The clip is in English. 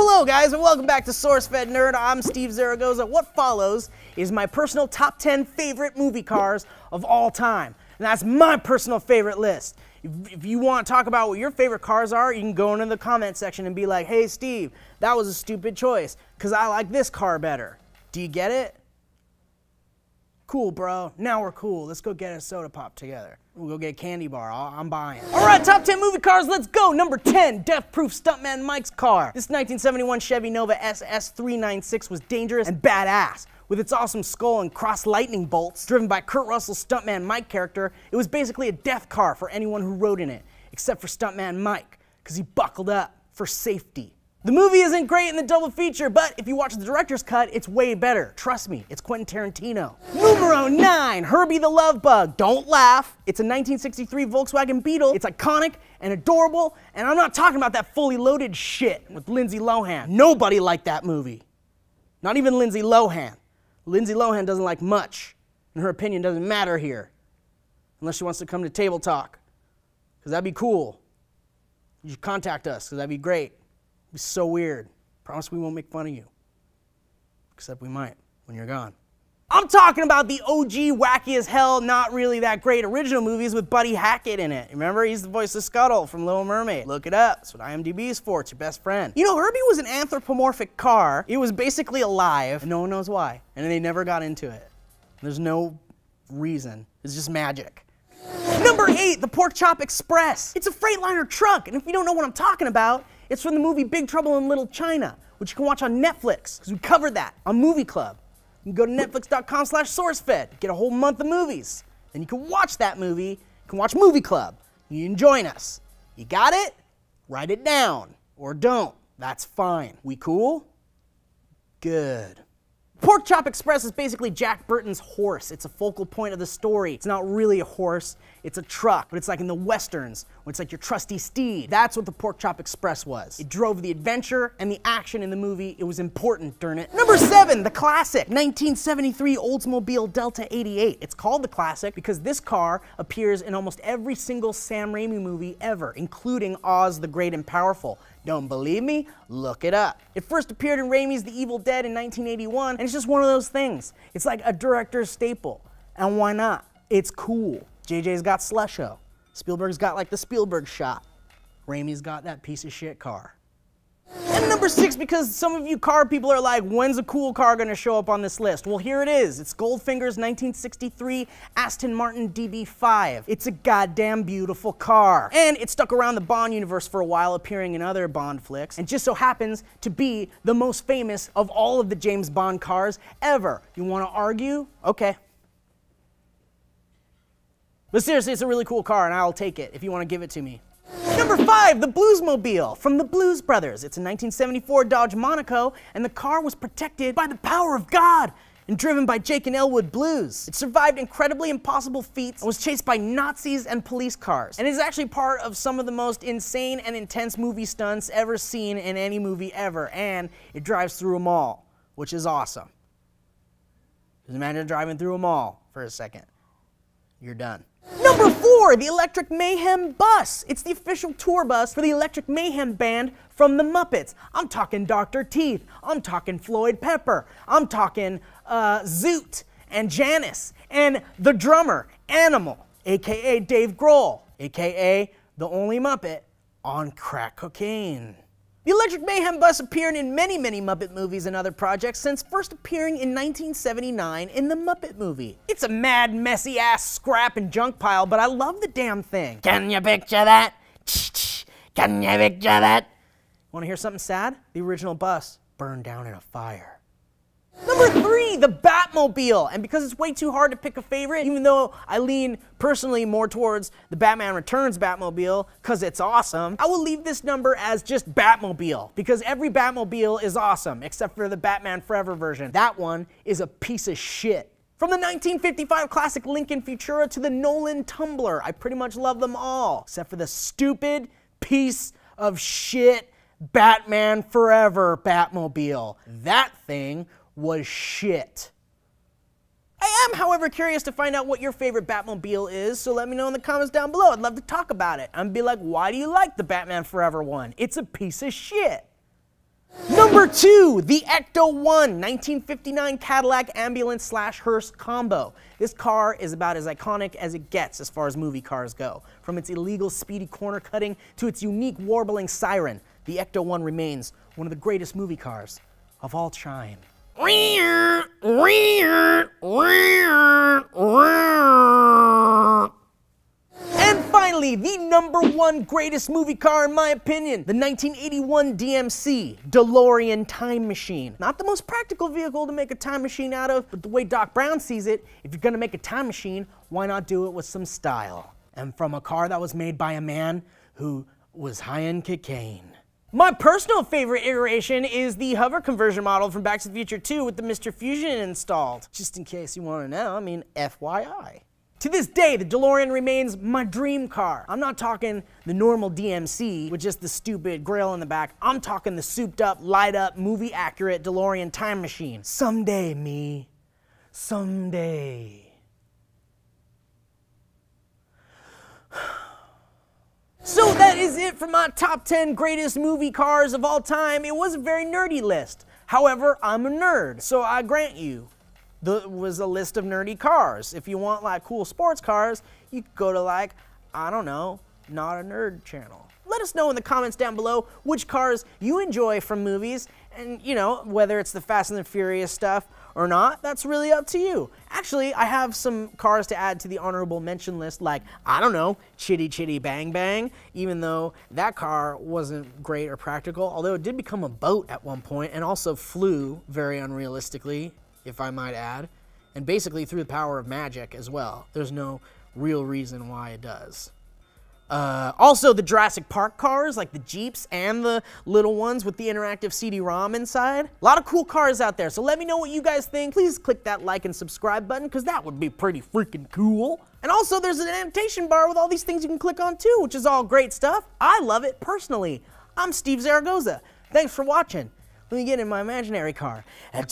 Hello guys and welcome back to SourceFedNERD. I'm Steve Zaragoza. What follows is my personal top 10 favorite movie cars of all time. And that's my personal favorite list. If you want to talk about what your favorite cars are, you can go into the comment section and be like, hey Steve, that was a stupid choice because I like this car better. Do you get it? Cool, bro. Now we're cool. Let's go get a soda pop together. We'll go get a candy bar. I'm buying. All right, top 10 movie cars. Let's go. Number 10, Death-Proof Stuntman Mike's car. This 1971 Chevy Nova SS396 was dangerous and badass. With its awesome skull and cross lightning bolts, driven by Kurt Russell's Stuntman Mike character, it was basically a death car for anyone who rode in it, except for Stuntman Mike, because he buckled up for safety. The movie isn't great in the double feature, but if you watch the director's cut, it's way better. Trust me, it's Quentin Tarantino. Numero 9, Herbie the Love Bug. Don't laugh. It's a 1963 Volkswagen Beetle. It's iconic and adorable, and I'm not talking about that fully loaded shit with Lindsay Lohan. Nobody liked that movie. Not even Lindsay Lohan. Lindsay Lohan doesn't like much, and her opinion doesn't matter here. Unless she wants to come to Table Talk, because that'd be cool. You should contact us, because that'd be great. It'd be so weird. Promise we won't make fun of you. Except we might, when you're gone. I'm talking about the OG wacky as hell, not really that great original movies with Buddy Hackett in it. Remember, he's the voice of Scuttle from Little Mermaid. Look it up. That's what IMDb is for. It's your best friend. You know, Herbie was an anthropomorphic car. It was basically alive, and no one knows why. And they never got into it. There's no reason. It's just magic. Number 8, the Pork Chop Express. It's a Freightliner truck, and if you don't know what I'm talking about, it's from the movie Big Trouble in Little China, which you can watch on Netflix, because we covered that on Movie Club. You can go to netflix.com/sourcefed, get a whole month of movies. Then you can watch that movie, you can watch Movie Club. You can join us. You got it? Write it down. Or don't. That's fine. We cool? Good. Pork Chop Express is basically Jack Burton's horse. It's a focal point of the story. It's not really a horse, it's a truck, but it's like in the westerns, where it's like your trusty steed. That's what the Pork Chop Express was. It drove the adventure and the action in the movie. It was important, darn it. Number 7, the classic, 1973 Oldsmobile Delta 88. It's called the classic because this car appears in almost every single Sam Raimi movie ever, including Oz the Great and Powerful. Don't believe me? Look it up. It first appeared in Raimi's The Evil Dead in 1981, and it's just one of those things. It's like a director's staple. And why not? It's cool. JJ's got Slusho. Spielberg's got like the Spielberg shot. Raimi's got that piece of shit car. And number 6, because some of you car people are like, when's a cool car gonna show up on this list? Well, here it is. It's Goldfinger's 1963 Aston Martin DB5. It's a goddamn beautiful car. And it stuck around the Bond universe for a while, appearing in other Bond flicks, and just so happens to be the most famous of all of the James Bond cars ever. You wanna argue? Okay. But seriously, it's a really cool car, and I'll take it if you wanna give it to me. Number 5, the Bluesmobile from the Blues Brothers. It's a 1974 Dodge Monaco, and the car was protected by the power of God and driven by Jake and Elwood Blues. It survived incredibly impossible feats and was chased by Nazis and police cars. And is actually part of some of the most insane and intense movie stunts ever seen in any movie ever, and it drives through a mall, which is awesome. Just imagine driving through a mall for a second. You're done. Number 4, the Electric Mayhem Bus. It's the official tour bus for the Electric Mayhem Band from the Muppets. I'm talking Dr. Teeth. I'm talking Floyd Pepper. I'm talking Zoot and Janice and the drummer, Animal, aka Dave Grohl, aka the only Muppet on crack cocaine. The Electric Mayhem Bus appeared in many, many Muppet movies and other projects since first appearing in 1979 in the Muppet movie. It's a mad, messy-ass scrap and junk pile, but I love the damn thing. Can you picture that? Can you picture that? Want to hear something sad? The original bus burned down in a fire. Number 3, the Batmobile. And because it's way too hard to pick a favorite, even though I lean personally more towards the Batman Returns Batmobile because it's awesome, I will leave this number as just Batmobile because every Batmobile is awesome except for the Batman Forever version. That one is a piece of shit. From the 1955 classic Lincoln Futura to the Nolan Tumbler, I pretty much love them all except for the stupid piece of shit Batman Forever Batmobile. That thing was shit. I am, however, curious to find out what your favorite Batmobile is, so let me know in the comments down below. I'd love to talk about it. I'm be like, why do you like the Batman Forever one? It's a piece of shit. Number 2, the Ecto-1 1959 Cadillac ambulance/hearse combo. This car is about as iconic as it gets as far as movie cars go. From its illegal speedy corner cutting to its unique warbling siren, the Ecto-1 remains one of the greatest movie cars of all time. And finally, the number 1 greatest movie car in my opinion, the 1981 DMC, DeLorean Time Machine. Not the most practical vehicle to make a time machine out of, but the way Doc Brown sees it, if you're gonna make a time machine, why not do it with some style? And from a car that was made by a man who was high in cocaine. My personal favorite iteration is the hover conversion model from Back to the Future 2 with the Mr. Fusion installed. Just in case you want to know, I mean, FYI. To this day, the DeLorean remains my dream car. I'm not talking the normal DMC with just the stupid grill in the back. I'm talking the souped up, light up, movie accurate DeLorean time machine. Someday, me. Someday. So that is it for my top 10 greatest movie cars of all time. It was a very nerdy list. However, I'm a nerd, so I grant you, there was a list of nerdy cars. If you want like cool sports cars, you could go to like, I don't know, Not a Nerd channel. Let us know in the comments down below which cars you enjoy from movies, and you know, whether it's the Fast and the Furious stuff or not, that's really up to you. Actually, I have some cars to add to the honorable mention list, like, I don't know, Chitty Chitty Bang Bang, even though that car wasn't great or practical, although it did become a boat at one point and also flew very unrealistically, if I might add, and basically through the power of magic as well. There's no real reason why it does. Also, the Jurassic Park cars, like the Jeeps and the little ones with the interactive CD-ROM inside. A lot of cool cars out there, so let me know what you guys think. Please click that like and subscribe button, because that would be pretty freaking cool. And also, there's an annotation bar with all these things you can click on too, which is all great stuff. I love it personally. I'm Steve Zaragoza. Thanks for watching. Let me get in my imaginary car. A